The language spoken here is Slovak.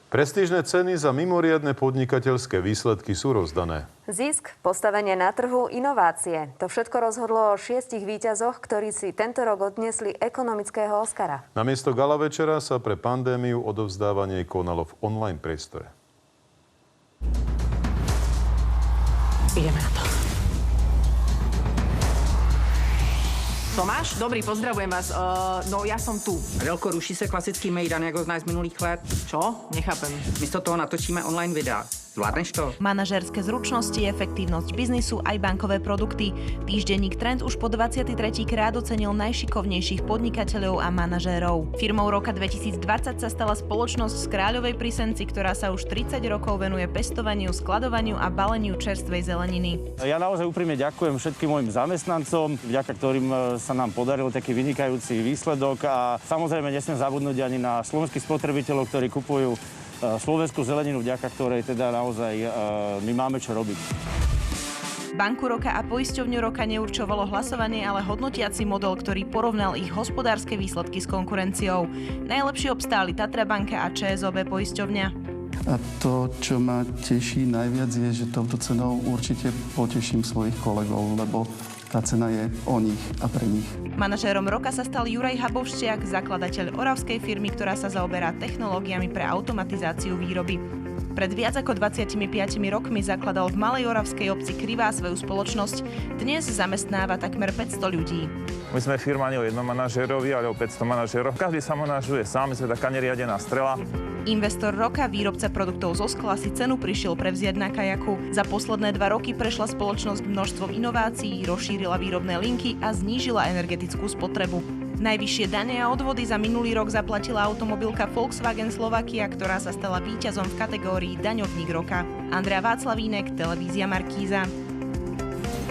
Prestížne ceny za mimoriadne podnikateľské výsledky sú rozdané. Zisk, postavenie na trhu, inovácie. To všetko rozhodlo o 6 víťazoch, ktorí si tento rok odniesli ekonomického Oscara. Namiesto gala večera sa pre pandémiu odovzdávanie konalo v online priestore. Ideme na to. Tomáš, dobrý, pozdravujem vás. No, ja som tu. Relko, ruší se klasický mejdan, jak ho znáš z minulých let. Čo? Nechápem. Místo toho natočíme online videa. Zvládneš to? Manažérske zručnosti, efektívnosť biznisu aj bankové produkty. Týždenník Trend už po 23. krát ocenil najšikovnejších podnikateľov a manažérov. Firmou roka 2020 sa stala spoločnosť z Kráľovej pri Senci, ktorá sa už 30 rokov venuje pestovaniu, skladovaniu a baleniu čerstvej zeleniny. Ja naozaj úprimne ďakujem všetkým mojim zamestnancom, vďaka ktorým sa nám podaril taký vynikajúci výsledok a samozrejme nesmiem zabudnúť ani na slovenských spotrebiteľov, ktorí kupujú slovenskú zeleninu, vďaka ktorej teda naozaj my máme čo robiť. Banku roka a poisťovňu roka neurčovalo hlasovanie, ale hodnotiaci model, ktorý porovnal ich hospodárske výsledky s konkurenciou. Najlepšie obstáli Tatra banka a ČSOB poisťovňa. A to, čo ma teší najviac, je, že touto cenou určite poteším svojich kolegov, lebo tá cena je o nich a pre nich. Manažérom roka sa stal Juraj Habovšťák, zakladateľ oravskej firmy, ktorá sa zaoberá technológiami pre automatizáciu výroby. Pred viac ako 25 rokmi zakladal v malej oravskej obci Krivá svoju spoločnosť. Dnes zamestnáva takmer 500 ľudí. My sme firma nie o jednom manažérovi, ale o 500 manažérov. Každý sa manažuje sám, my sme taká neriadená strela. Investor roka, výrobca produktov zo skla, si cenu prišiel prevziať na kajaku. Za posledné 2 roky prešla spoločnosť množstvom inovácií, rozšírila výrobné linky a znížila energetickú spotrebu. Najvyššie dane a odvody za minulý rok zaplatila automobilka Volkswagen Slovakia, ktorá sa stala víťazom v kategórii Daňovník roka. Andrea Václavínek, televízia Markíza.